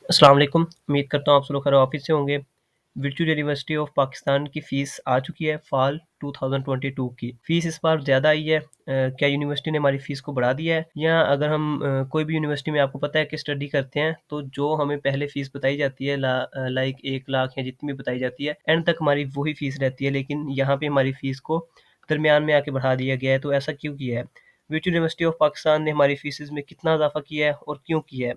अस्सलाम वालेकुम। उम्मीद करता हूँ आप सब लोग खैर ऑफिस से होंगे। वर्चुअल यूनिवर्सिटी ऑफ पाकिस्तान की फ़ीस आ चुकी है फ़ाल 2022 की। फ़ीस इस बार ज़्यादा आई है। क्या यूनिवर्सिटी ने हमारी फ़ीस को बढ़ा दिया है या अगर हम कोई भी यूनिवर्सिटी में आपको पता है कि स्टडी करते हैं तो जो हमें पहले फ़ीस बताई जाती है लाइक 1 लाख या जितनी भी बताई जाती है, एंड तक हमारी वही फ़ीस रहती है, लेकिन यहाँ पे हमारी फ़ीस को दरमियान में आके बढ़ा दिया गया है। तो ऐसा क्यों किया है? वर्चुअल यूनिवर्सिटी ऑफ पाकिस्तान ने हमारी फ़ीसेज़ में कितना इज़ाफ़ा किया है और क्यों किया है?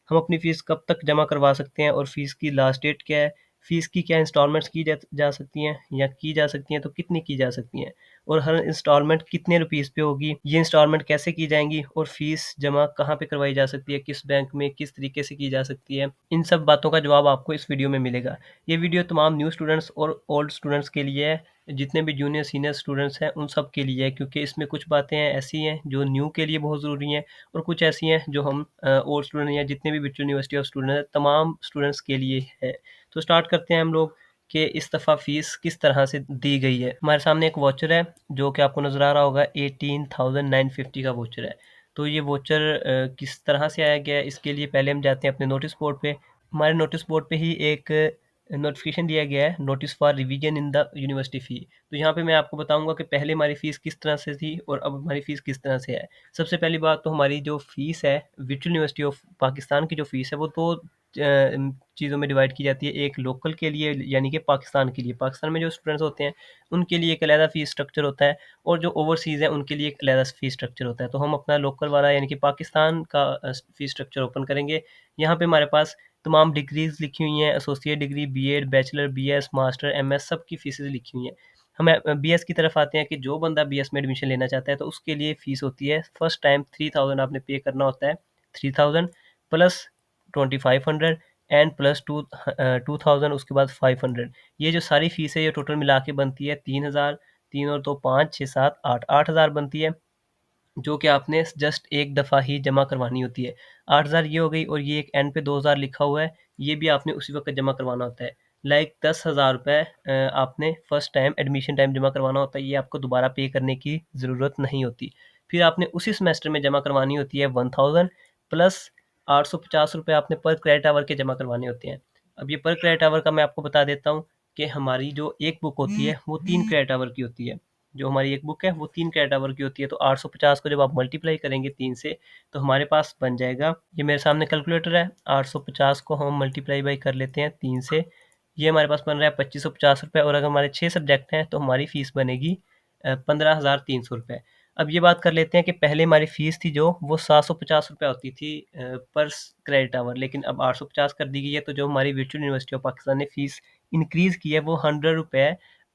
हम अपनी फ़ीस कब तक जमा करवा सकते हैं और फ़ीस की लास्ट डेट क्या है? फ़ीस की क्या इंस्टॉलमेंट्स की जा सकती हैं या की जा सकती हैं तो कितनी की जा सकती हैं? और हर इंस्टॉलमेंट कितने रुपीज़ पे होगी? ये इंस्टॉलमेंट कैसे की जाएँगी और फ़ीस जमा कहाँ पे करवाई जा सकती है? किस बैंक में, किस तरीके से की जा सकती है? इन सब बातों का जवाब आपको इस वीडियो में मिलेगा। ये वीडियो तमाम न्यू स्टूडेंट्स और ओल्ड स्टूडेंट्स के लिए है, जितने भी जूनियर सीनियर स्टूडेंट्स हैं उन सब के लिए है, क्योंकि इसमें कुछ बातें ऐसी हैं जो न्यू के लिए बहुत ज़रूरी हैं और कुछ ऐसी हैं जो हम ओल्ड स्टूडेंट या जितने भी वर्चुअल यूनिवर्सिटी ऑफ स्टूडेंट हैं, तमाम स्टूडेंट्स के लिए है। तो स्टार्ट करते हैं हम लोग कि इस दफ़ा फ़ीस किस तरह से दी गई है। हमारे सामने एक वाउचर है जो कि आपको नज़र आ रहा होगा, 18,950 का वाउचर है। तो ये वाउचर किस तरह से आया गया है, इसके लिए पहले हम जाते हैं अपने नोटिस बोर्ड पे। हमारे नोटिस बोर्ड पे ही एक नोटिफ़िकेशन दिया गया है, notice for revision in the university fee. तो यहाँ पे मैं आपको बताऊँगा कि पहले हमारी फ़ीस किस तरह से थी और अब हमारी फ़ीस किस तरह से है। सबसे पहली बात तो हमारी जो फ़ीस है, वर्चुअल यूनिवर्सिटी ऑफ पाकिस्तान की जो फ़ीस है वो 2 चीज़ों में डिवाइड की जाती है। एक लोकल के लिए यानी कि पाकिस्तान के लिए, पाकिस्तान में जो स्टूडेंट्स होते हैं उनके लिए एक अलहदा फ़ीस स्ट्रक्चर होता है और जो ओवरसीज़ है उनके लिए एक अलहदा फ़ीस स्ट्रक्चर होता है। तो हम अपना लोकल वाला यानी कि पाकिस्तान का फ़ीस स्ट्रक्चर ओपन करेंगे। यहाँ पे हमारे पास तमाम डिग्रीज़ लिखी हुई हैं, associate degree, BEd, bachelor, BS, master, MS सब की फ़ीसेज़ लिखी हुई हैं। हम बीएस की तरफ आते हैं कि जो बंदा बीएस में एडमिशन लेना चाहता है तो उसके लिए फ़ीस होती है, फर्स्ट टाइम 3000 आपने पे करना होता है। 3000 प्लस 2500 एंड प्लस 2000 उसके बाद 500। ये जो सारी फ़ीस है ये टोटल मिला के बनती है 3000, 3 और 2 5, 6, 7, 8, 8000 बनती है। जो कि आपने जस्ट एक दफ़ा ही जमा करवानी होती है। 8000 ये हो गई और ये एक एंड पे 2000 लिखा हुआ है, ये भी आपने उसी वक़्त जमा करवाना होता है। लाइक 10,000 रुपए आपने फर्स्ट टाइम एडमिशन टाइम जमा करवाना होता है, ये आपको दोबारा पे करने की ज़रूरत नहीं होती। फिर आपने उसी सेमेस्टर में जमा करवानी होती है 1000 प्लस 850 रुपए आपने पर क्रेडिट आवर के जमा करवाने होते हैं। अब ये पर क्रेडिट आवर का मैं आपको बता देता हूँ कि हमारी जो एक बुक होती है, वो 3 क्रेडिट आवर की होती है। जो हमारी एक बुक है वो 3 क्रेडिट आवर की होती है, तो 850 को जब आप मल्टीप्लाई करेंगे 3 से तो हमारे पास बन जाएगा, ये मेरे सामने कैलकुलेटर है, 850 को हम मल्टीप्लाई बाई कर लेते हैं 3 से, ये हमारे पास बन रहा है 2550 रुपए और अगर हमारे 6 सब्जेक्ट हैं तो हमारी फ़ीस बनेगी 15,300 रुपए। अब ये बात कर लेते हैं कि पहले हमारी फ़ीस थी जो वो 750 रुपए होती थी पर क्रेडिट आवर, लेकिन अब 850 कर दी गई है, तो जो हमारी वर्चुअल यूनिवर्सिटी ऑफ पाकिस्तान ने फ़ीस इंक्रीज़ की है वो 100 रुपए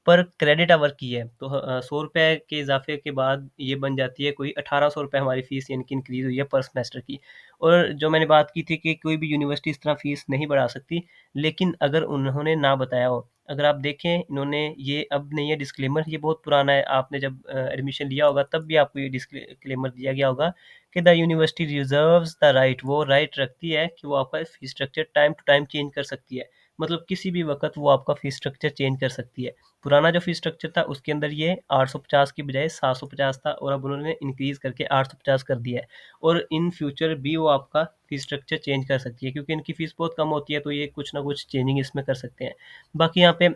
पर क्रेडिट आवर की है। तो ₹100 के इज़ाफ़े के बाद ये बन जाती है कोई ₹1800 हमारी फ़ीस यानी कि इंक्रीज़ हुई है पर सेमेस्टर की। और जो मैंने बात की थी कि कोई भी यूनिवर्सिटी इस तरह फ़ीस नहीं बढ़ा सकती, लेकिन अगर उन्होंने ना बताया हो, अगर आप देखें इन्होंने ये अब नहीं है डिस्क्लेमर, ये बहुत पुराना है, आपने जब एडमिशन लिया होगा तब भी आपको ये डिस्क्लेमर दिया गया होगा कि the university reserves the right, वो राइट रखती है कि वो आपका fees structure time to time change कर सकती है। मतलब किसी भी वक़्त वो आपका फ़ीस स्ट्रक्चर चेंज कर सकती है। पुराना जो फ़ीस स्ट्रक्चर था उसके अंदर ये 850 की बजाय 750 था और अब उन्होंने इंक्रीज़ करके 850 कर दिया है और इन फ्यूचर भी वो आपका फ़ीस स्ट्रक्चर चेंज कर सकती है, क्योंकि इनकी फ़ीस बहुत कम होती है, तो ये कुछ ना कुछ चेंजिंग इसमें कर सकते हैं। बाकी यहाँ पे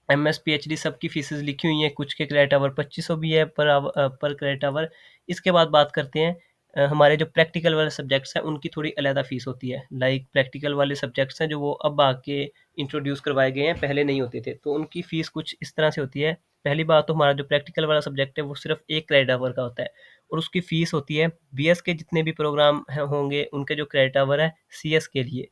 एमएस, पीएचडी सबकी फ़ीसेज़ लिखी हुई हैं, कुछ के क्रेडिट आवर 2500 भी है पर क्रेडिट आवर। इसके बाद बात करते हैं हमारे जो प्रैक्टिकल वाले सब्जेक्ट्स हैं, उनकी थोड़ी अलहदा फ़ीस होती है। लाइक प्रैक्टिकल वाले सब्जेक्ट्स हैं जो वो अब आके इंट्रोड्यूस करवाए गए हैं, पहले नहीं होते थे। तो उनकी फ़ीस कुछ इस तरह से होती है। पहली बात तो हमारा जो प्रैक्टिकल वाला सब्जेक्ट है, वो सिर्फ़ 1 क्रेडिट आवर का होता है और उसकी फ़ीस होती है बीएस के जितने भी प्रोग्राम होंगे, उनके जो क्रेडिट आवर है सीएस के लिए।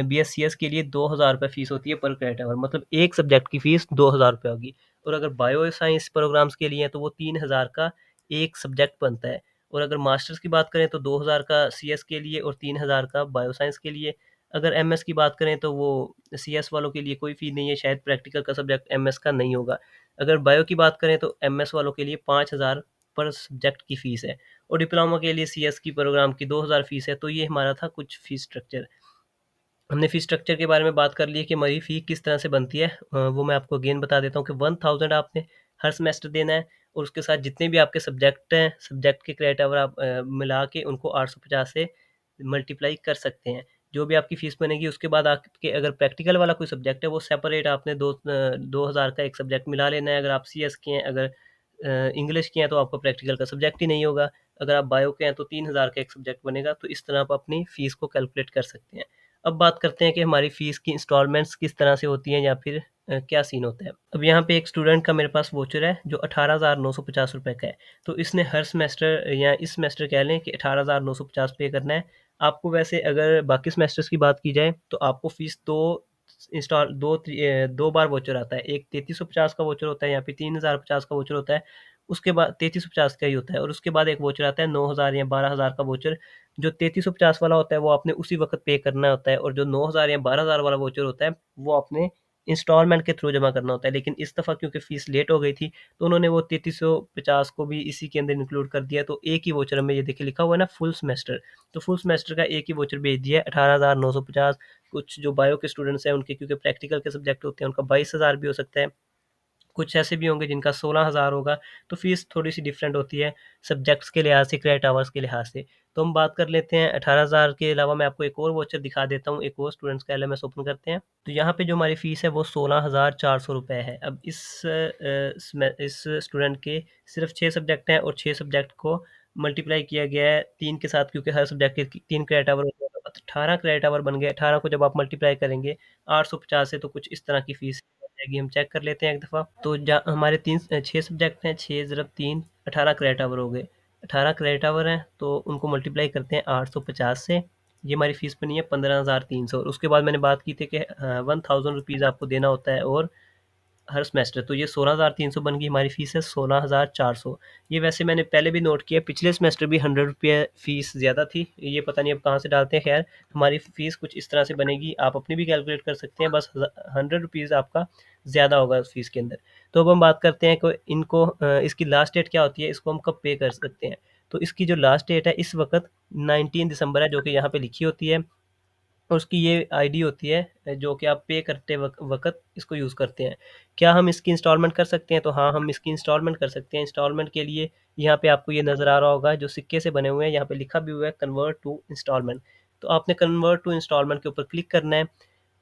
बीएससीएस के लिए ₹2000 फ़ीस होती है पर क्रेडिट आवर, मतलब एक सब्जेक्ट की फ़ीस ₹2000 होगी और अगर बायो साइंस प्रोग्राम्स के लिए है तो वो 3000 का एक सब्जेक्ट बनता है और अगर मास्टर्स की बात करें तो 2000 का सीएस के लिए और 3000 का बायो साइंस के लिए। अगर एमएस की बात करें तो वो सीएस वालों के लिए कोई फ़ी नहीं है, शायद प्रैक्टिकल का सब्जेक्ट एमएस का नहीं होगा। अगर बायो की बात करें तो एमएस वालों के लिए 5000 पर सब्जेक्ट की फ़ीस है और डिप्लोमा के लिए सीएस की प्रोग्राम की 2000 फ़ीस है। तो ये हमारा था कुछ फ़ीस स्ट्रक्चर। हमने फ़ी स्ट्रक्चर के बारे में बात कर ली है कि हमारी फ़ी किस तरह से बनती है। वो मैं आपको अगेन बता देता हूँ कि 1000 आपने हर सेमेस्टर देना है और उसके साथ जितने भी आपके सब्जेक्ट हैं, सब्जेक्ट के क्रेडिट आवर आप मिला के उनको 850 से मल्टीप्लाई कर सकते हैं। जो भी आपकी फ़ीस बनेगी उसके बाद आपके अगर प्रैक्टिकल वाला कोई सब्जेक्ट है वो सेपरेट आपने 2,000 का एक सब्जेक्ट मिला लेना है। अगर आप सीएस के हैं, अगर इंग्लिश के हैं तो आपको प्रैक्टिकल का सब्जेक्ट ही नहीं होगा। अगर आप बायो के हैं तो 3,000 का एक सब्जेक्ट बनेगा। तो इस तरह आप अपनी फ़ीस को कैलकुलेट कर सकते हैं। अब बात करते हैं कि हमारी फ़ीस की इंस्टॉलमेंट्स किस तरह से होती हैं या फिर क्या सीन होता है। अब यहाँ पे एक स्टूडेंट का मेरे पास वाउचर है जो 18,950 रुपए का है। तो इसने हर सेमेस्टर या इस सेमेस्टर कह लें कि 18,950 पे करना है। आपको वैसे अगर बाकी सेमेस्टर्स की बात की जाए तो आपको फ़ीस 2 बार वाउचर आता है। एक 3,350 का वाउचर होता है या फिर 3,050 का वाउचर होता है। उसके बाद 3,350 का ही होता है और उसके बाद एक वाउचर आता है 9,000 या 12,000 का वाउचर। जो 3,350 वाला होता है वो आपने उसी वक़्त पे करना होता है और जो 9,000 या 12,000 वाला वाउचर होता है वो आपने इंस्टॉलमेंट के थ्रू जमा करना होता है। लेकिन इस दफ़ा क्योंकि फ़ीस लेट हो गई थी तो उन्होंने वो 3,350 को भी इसी के अंदर इंक्लूड कर दिया। तो एक ही वाउचर में ये देखिए लिखा हुआ है ना फुल सेमेस्टर, तो फुल सेमेस्टर का एक ही वाउचर भेज दिया है 18,950। कुछ जो बायो के स्टूडेंट्स हैं उनके क्योंकि प्रैक्टिकल के सब्जेक्ट होते हैं उनका 22,000 भी हो सकता है। कुछ ऐसे भी होंगे जिनका 16,000 होगा, तो फ़ीस थोड़ी-सी डिफरेंट होती है सब्जेक्ट्स के लिहाज़ से, क्रेडिट आवर्स के लिहाज़ से। तो हम बात कर लेते हैं 18,000 के अलावा मैं आपको एक और वाउचर दिखा देता हूँ, एक और स्टूडेंट्स का एलएमएस ओपन करते हैं। तो यहाँ पे जो हमारी फ़ीस है वो 16,400 रुपए है। अब इस स्टूडेंट के सिर्फ़ 6 सब्जेक्ट हैं और 6 सब्जेक्ट को मल्टीप्लाई किया गया है 3 के साथ क्योंकि हर सब्जेक्ट के 3 क्रेडिट आवर होते हैं, तो 18 क्रेडिट आवर बन गए। 18 को जब आप मल्टीप्लाई करेंगे 850 से तो कुछ इस तरह की फ़ीस जाएगी। हम चेक कर लेते हैं एक दफ़ा। तो जा हमारे 6 सब्जेक्ट हैं, 6 ज़रब 3 18 क्रेडिट आवर हो गए। 18 क्रेडिट आवर हैं तो उनको मल्टीप्लाई करते हैं 850 से। ये हमारी फ़ीस बनी है 15,300 और उसके बाद मैंने बात की थी कि 1000 रुपीज़ आपको देना होता है और हर सेमेस्टर तो ये 16,300 बन गई हमारी फ़ीस है 16,400। ये वैसे मैंने पहले भी नोट किया पिछले सेमेस्टर भी ₹100 फ़ीस ज़्यादा थी। ये पता नहीं अब कहाँ से डालते हैं ख़ैर हमारी फ़ीस कुछ इस तरह से बनेगी आप अपनी भी कैलकुलेट कर सकते हैं बस ₹100 आपका ज़्यादा होगा उस फ़ीस के अंदर। तो अब हम बात करते हैं कि इनको इसकी लास्ट डेट क्या होती है इसको हम कब पे कर सकते हैं। तो इसकी जो लास्ट डेट है इस वक़्त 19 दिसंबर है जो कि यहाँ पे लिखी होती है। और उसकी ये आईडी होती है जो कि आप पे करते वक़्त इसको यूज़ करते हैं। क्या हम इसकी इंस्टॉलमेंट कर सकते हैं? तो हाँ, हम इसकी इंस्टॉलमेंट कर सकते हैं। इंस्टॉलमेंट के लिए यहाँ पे आपको ये नज़र आ रहा होगा जो सिक्के से बने हुए हैं, यहाँ पे लिखा भी हुआ है कन्वर्ट टू इंस्टॉलमेंट। तो आपने कन्वर्ट टू इंस्टॉलमेंट के ऊपर क्लिक करना है।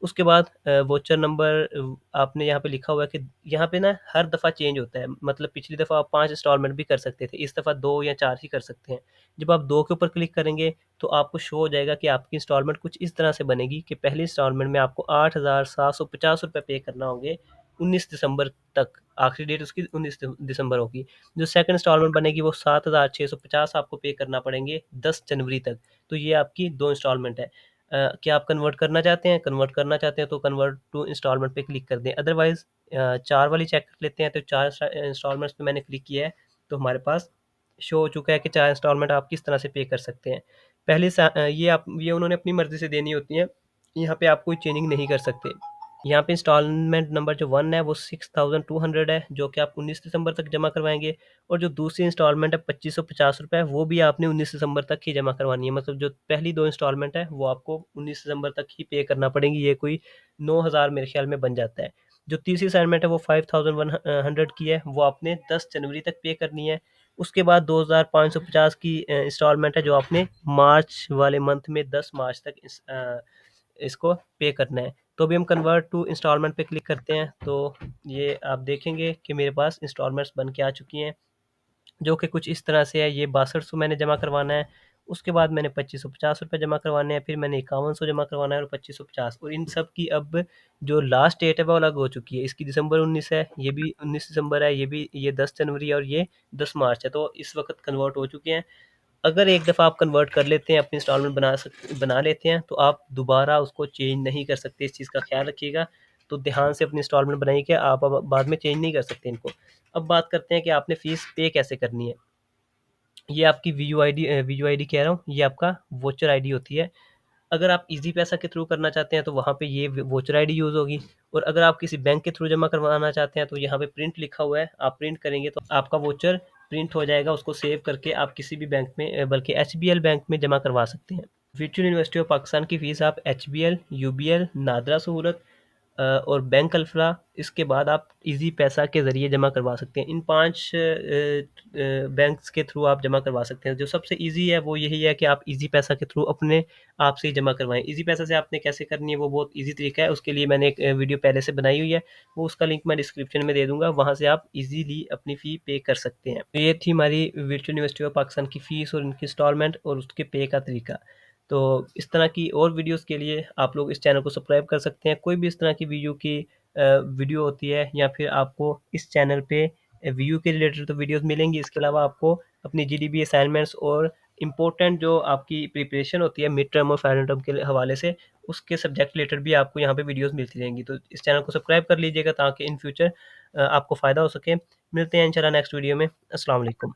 उसके बाद वाउचर नंबर आपने यहाँ पे लिखा हुआ है कि यहाँ पे ना हर दफ़ा चेंज होता है। मतलब पिछली दफ़ा आप 5 इंस्टॉलमेंट भी कर सकते थे, इस दफ़ा 2 या 4 ही कर सकते हैं। जब आप 2 के ऊपर क्लिक करेंगे तो आपको शो हो जाएगा कि आपकी इंस्टॉलमेंट कुछ इस तरह से बनेगी कि पहली इंस्टॉलमेंट में आपको 8,750 रुपए पे करना होंगे 19 दिसंबर तक। आखिरी डेट उसकी 19 दिसंबर होगी। जो सेकंड इंस्टॉलमेंट बनेगी वो 7,650 आपको पे करना पड़ेंगे 10 जनवरी तक। तो ये आपकी 2 इंस्टॉलमेंट है। क्या आप कन्वर्ट करना चाहते हैं? कन्वर्ट करना चाहते हैं तो कन्वर्ट टू इंस्टॉलमेंट पे क्लिक कर दें। अदरवाइज़ 4 वाली चेक कर लेते हैं तो 4 इंस्टॉलमेंट्स पे मैंने क्लिक किया है, तो हमारे पास शो हो चुका है कि 4 इंस्टॉलमेंट आप किस तरह से पे कर सकते हैं। ये उन्होंने अपनी मर्ज़ी से देनी होती हैं, यहाँ पे आप कोई चेंजिंग नहीं कर सकते। यहाँ पे इंस्टॉलमेंट नंबर जो 1 है वो 6,200 है, जो कि आप 19 दिसंबर तक जमा करवाएँगे और जो दूसरी इंस्टॉलमेंट है ₹2550 वो भी आपने 19 दिसंबर तक ही जमा करवानी है। मतलब जो पहली 2 इंस्टॉलमेंट है वो आपको 19 दिसंबर तक ही पे करना पड़ेंगी, ये कोई 9,000 मेरे ख़्याल में बन जाता है। जो तीसरी असाइनमेंट है वो 5,100 की है, वो आपने 10 जनवरी तक पे करनी है। उसके बाद 2,550 की इंस्टॉलमेंट है जो आपने मार्च वाले मंथ में 10 मार्च तक इसको पे करना है। तो अभी हम कन्वर्ट टू इंस्टॉलमेंट पे क्लिक करते हैं, तो ये आप देखेंगे कि मेरे पास इंस्टॉलमेंट्स बन के आ चुकी हैं, जो कि कुछ इस तरह से है। ये 6200 मैंने जमा करवाना है, उसके बाद मैंने ₹2550 जमा करवाने हैं, फिर मैंने 5100 जमा करवाना है और 2550 और इन सब की अब जो लास्ट डेट है वो अलग हो चुकी है। इसकी दिसंबर 19 है, ये भी 19 दिसंबर है, ये 10 जनवरी है और ये 10 मार्च है, तो इस वक़्त कन्वर्ट हो चुके हैं। अगर एक दफ़ा आप कन्वर्ट कर लेते हैं, अपनी इंस्टॉलमेंट बना लेते हैं, तो आप दोबारा उसको चेंज नहीं कर सकते, इस चीज़ का ख़्याल रखिएगा। तो ध्यान से अपनी इंस्टॉलमेंट बनाइए कि आप अब बाद में चेंज नहीं कर सकते इनको। अब बात करते हैं कि आपने फ़ीस पे कैसे करनी है। ये आपकी वीयूआईडी कह रहा हूँ, ये आपका वोचर आईडी होती है। अगर आप ईज़ी पैसा के थ्रू करना चाहते हैं, तो वहाँ पे ये वोचर आईडी यूज़ होगी और अगर आप किसी बैंक के थ्रू जमा करवाना चाहते हैं, तो यहाँ पे प्रिंट लिखा हुआ है, आप प्रिंट करेंगे तो आपका वोचर प्रिंट हो जाएगा, उसको सेव करके आप किसी भी बैंक में बल्कि एचबीएल बैंक में जमा करवा सकते हैं। वर्चुअल यूनिवर्सिटी ऑफ पाकिस्तान की फ़ीस आप एचबीएल, यूबीएल, नादरा सहूलत और बैंक अल्फ़ा, इसके बाद आप ईज़ी पैसा के ज़रिए जमा करवा सकते हैं। इन 5 बैंक्स के थ्रू आप जमा करवा सकते हैं। जो सबसे ईज़ी है वो यही है कि आप ईज़ी पैसा के थ्रू अपने आप से ही जमा करवाएँ। ईज़ी पैसा से आपने कैसे करनी है वो बहुत ईज़ी तरीका है, उसके लिए मैंने एक वीडियो पहले से बनाई हुई है, वो उसका लिंक मैं डिस्क्रिप्शन में दे दूँगा, वहाँ से आप ईज़िली अपनी फ़ी पे कर सकते हैं। तो ये थी हमारी वर्चुअल यूनिवर्सिटी ऑफ पाकिस्तान की फ़ीस और इनकी इंस्टॉलमेंट और उसके पे का तरीका। तो इस तरह की और वीडियोज़ के लिए आप लोग इस चैनल को सब्सक्राइब कर सकते हैं। कोई भी इस तरह की वीडियो होती है या फिर आपको इस चैनल पे व्यू के रिलेटेड तो वीडियोज़ मिलेंगी, इसके अलावा आपको अपनी जीडीबी असाइनमेंट्स और इम्पोर्टेंट जो आपकी प्रिपरेशन होती है मिड टर्म और फाइनल टर्म के हवाले से, उसके सब्जेक्ट रिलेटेड भी आपको यहाँ पे वीडियोज़ मिलती रहेंगी। तो इस चैनल को सब्सक्राइब कर लीजिएगा ताकि इन फ्यूचर आपको फ़ायदा हो सके। मिलते हैं इंशाल्लाह नेक्स्ट वीडियो में। अस्सलाम वालेकुम।